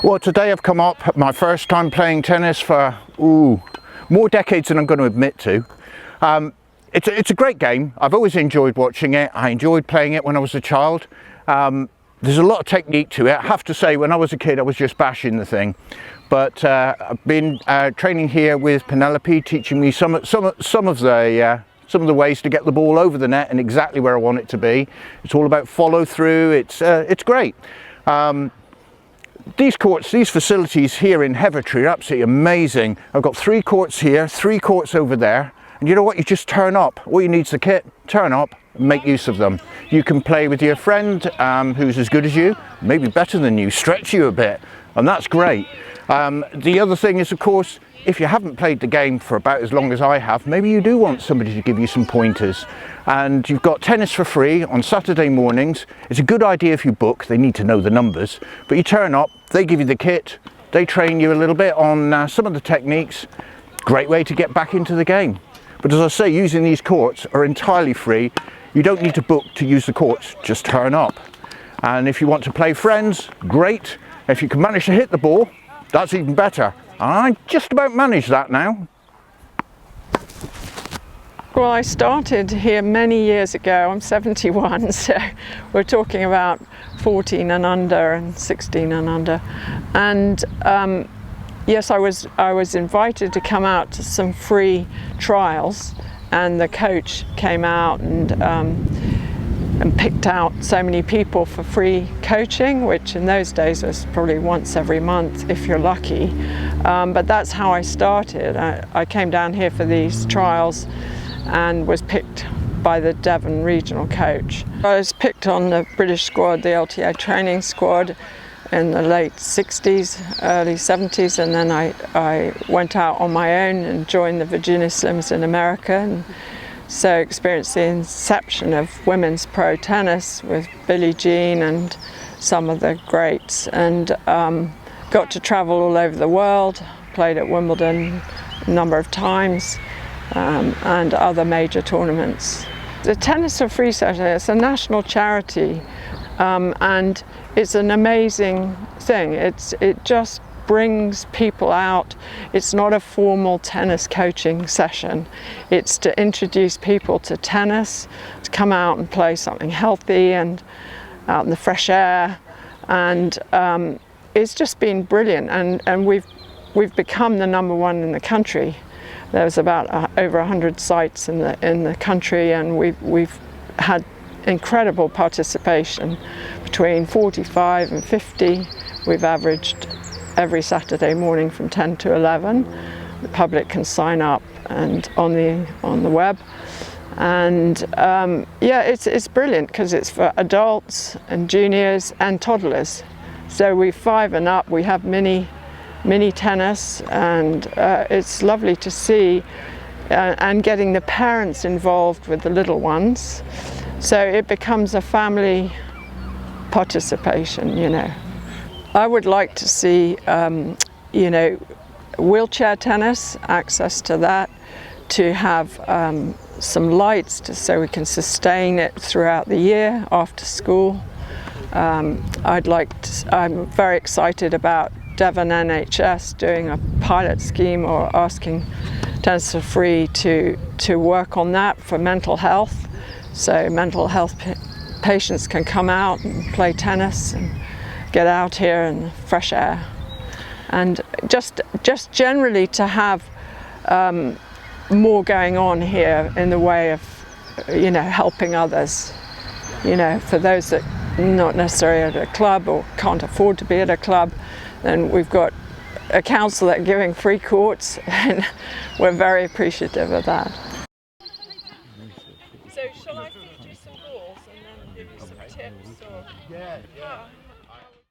Well, today I've come up, my first time playing tennis for, more decades than I'm going to admit to. It's a great game. I've always enjoyed watching it. I enjoyed playing it when I was a child. There's a lot of technique to it. I have to say, when I was a kid, I was just bashing the thing. But I've been training here with Penelope, teaching me some of the ways to get the ball over the net and exactly where I want it to be. It's all about follow through. It's great. These courts, these facilities here in Heavitree are absolutely amazing. I've got 3 courts here, 3 courts over there. And you know what? You just turn up. All you need is the kit. Turn up and make use of them. You can play with your friend who's as good as you, maybe better than you, stretch you a bit, and that's great. The other thing is, of course, if you haven't played the game for about as long as I have, maybe you do want somebody to give you some pointers. And you've got tennis for free on Saturday mornings. It's a good idea if you book. They need to know the numbers. But you turn up, they give you the kit, they train you a little bit on some of the techniques. Great way to get back into the game. But as I say, using these courts are entirely free. You don't need to book to use the courts, just turn up. And if you want to play friends, great. If you can manage to hit the ball, that's even better. I just about manage that now. Well, I started here many years ago. I'm 71, so we're talking about 14 and under and 16 and under. And yes, I was invited to come out to some free trials, and the coach came out and picked out so many people for free coaching, which in those days was probably once every month if you're lucky. But that's how I started. I came down here for these trials and was picked by the Devon regional coach. I was picked on the British squad, the LTA training squad, in the late 60s, early 70s, and then I went out on my own and joined the Virginia Slims in America, and so experienced the inception of women's pro tennis with Billie Jean and some of the greats, and got to travel all over the world, played at Wimbledon a number of times, and other major tournaments. The Tennis for Free Saturday, it's a national charity, and it's an amazing thing. It just brings people out. It's not a formal tennis coaching session. It's to introduce people to tennis, to come out and play something healthy and out in the fresh air. And it's just been brilliant. And we've become the #1 in the country. There's about over 100 sites in the country, and we've had incredible participation. Between 45 and 50, we've averaged every Saturday morning from 10 to 11. The public can sign up and on the web, and yeah, it's brilliant because it's for adults and juniors and toddlers. So we 5 and up. We have mini tennis, and it's lovely to see, and getting the parents involved with the little ones, so it becomes a family participation, you know. I would like to see, you know, wheelchair tennis, access to that, to have some lights so we can sustain it throughout the year after school. I'm very excited about Devon NHS doing a pilot scheme, or asking Tennis for Free to work on that for mental health. So mental health patients can come out and play tennis and get out here in the fresh air. And just generally to have more going on here in the way of, you know, helping others. You know, for those that not necessarily at a club or can't afford to be at a club, then we've got a council that are giving free courts, and we're very appreciative of that. So shall I feed you some balls and then give you some tips? Or? Yeah.